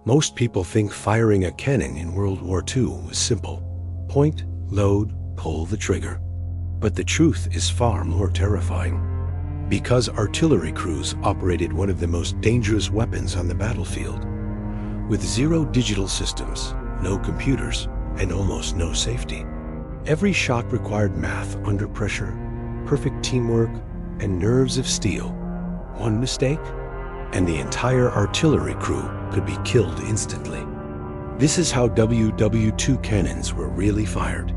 Most people think firing a cannon in World War II was simple. Point, load, pull the trigger. But the truth is far more terrifying. Because artillery crews operated one of the most dangerous weapons on the battlefield. With zero digital systems, no computers, and almost no safety. Every shot required math under pressure, perfect teamwork, and nerves of steel. One mistake, and the entire artillery crew could be killed instantly. This is how WW2 cannons were really fired,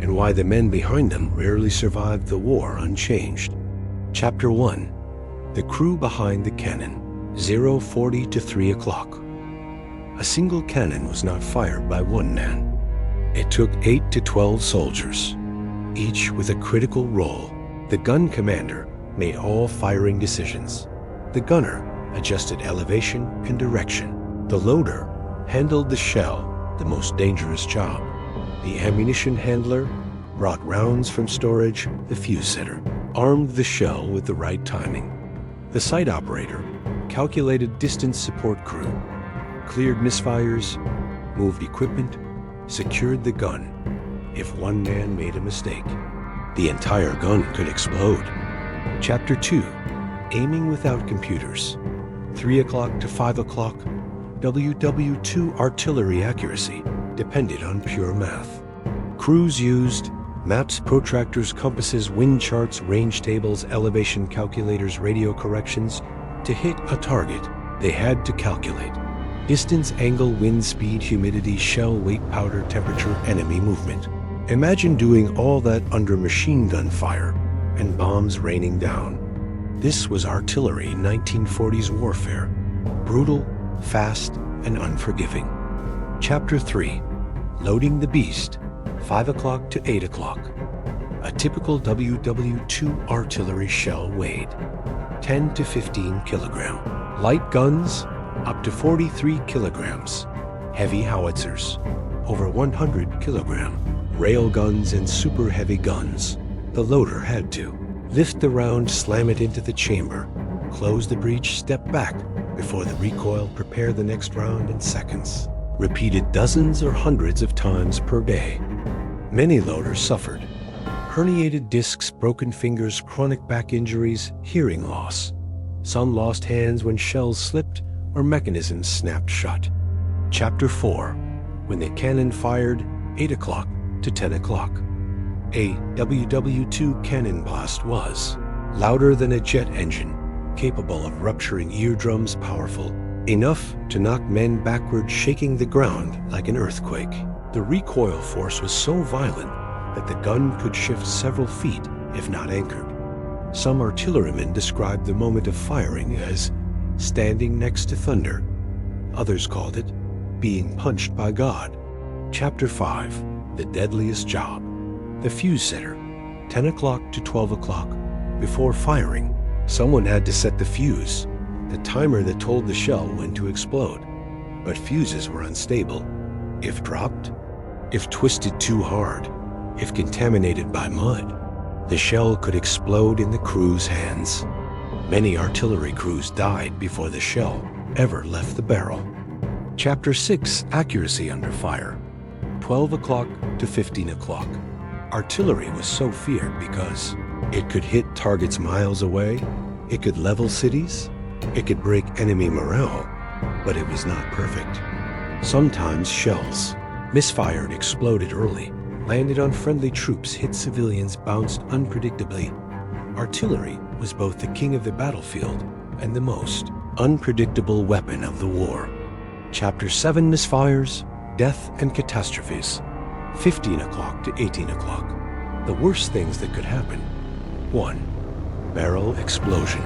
and why the men behind them rarely survived the war unchanged. Chapter 1. The crew behind the cannon, 040 to 3 o'clock. A single cannon was not fired by one man. It took 8 to 12 soldiers, each with a critical role. The gun commander made all firing decisions. The gunner adjusted elevation and direction. The loader handled the shell, the most dangerous job. The ammunition handler brought rounds from storage. The fuse setter armed the shell with the right timing. The site operator calculated distance support crew, cleared misfires, moved equipment, secured the gun. If one man made a mistake, the entire gun could explode. Chapter 2. Aiming without computers. 3 o'clock to 5 o'clock, WW2 artillery accuracy depended on pure math. Crews used maps, protractors, compasses, wind charts, range tables, elevation calculators, radio corrections. To hit a target, they had to calculate distance, angle, wind speed, humidity, shell weight, powder temperature, enemy movement. Imagine doing all that under machine gun fire and bombs raining down. This was artillery 1940s warfare. Brutal, fast, and unforgiving. Chapter 3. Loading the beast. 5 o'clock to 8 o'clock. A typical WW2 artillery shell weighed 10 to 15 kilogram. Light guns, up to 43 kilograms. Heavy howitzers, over 100 kilogram. Rail guns and super heavy guns. The loader had to lift the round, slam it into the chamber, close the breech, step back before the recoil, prepare the next round in seconds. Repeated dozens or hundreds of times per day. Many loaders suffered herniated discs, broken fingers, chronic back injuries, hearing loss. Some lost hands when shells slipped or mechanisms snapped shut. Chapter 4. When the cannon fired, 8 o'clock to 10 o'clock. A WW2 cannon blast was louder than a jet engine, capable of rupturing eardrums, powerful enough to knock men backward, shaking the ground like an earthquake. The recoil force was so violent that the gun could shift several feet if not anchored. Some artillerymen described the moment of firing as standing next to thunder. Others called it being punched by God. Chapter 5. The deadliest job. The fuse setter. 10 o'clock to 12 o'clock. Before firing, someone had to set the fuse, the timer that told the shell when to explode. But fuses were unstable. If dropped, if twisted too hard, if contaminated by mud, the shell could explode in the crew's hands. Many artillery crews died before the shell ever left the barrel. Chapter 6. Accuracy under fire. 12 o'clock to 15 o'clock. Artillery was so feared because it could hit targets miles away, it could level cities, it could break enemy morale, but it was not perfect. Sometimes shells misfired, exploded early, landed on friendly troops, hit civilians, bounced unpredictably. Artillery was both the king of the battlefield and the most unpredictable weapon of the war. Chapter 7. Misfires, death and catastrophes. 15 o'clock to 18 o'clock. The worst things that could happen. 1. Barrel explosion.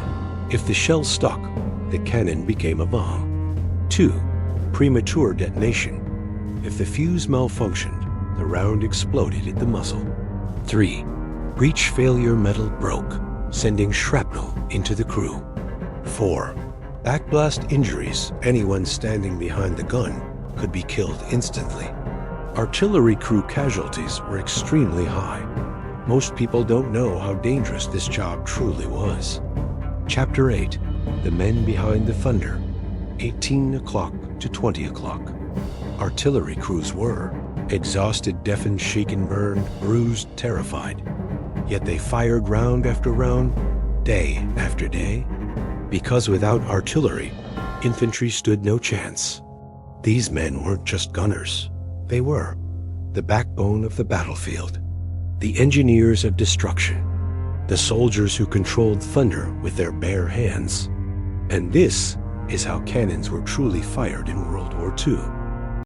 If the shell stuck, the cannon became a bomb. 2. Premature detonation. If the fuse malfunctioned, the round exploded at the muzzle. 3. Breech failure, metal broke, sending shrapnel into the crew. 4. Backblast injuries. Anyone standing behind the gun could be killed instantly. Artillery crew casualties were extremely high. Most people don't know how dangerous this job truly was. Chapter 8. The men behind the thunder. 18 o'clock to 20 o'clock. Artillery crews were exhausted, deafened, shaken, burned, bruised, terrified. Yet they fired round after round, day after day, because without artillery, infantry stood no chance. These men weren't just gunners. They were the backbone of the battlefield, the engineers of destruction, the soldiers who controlled thunder with their bare hands. And this is how cannons were truly fired in World War II.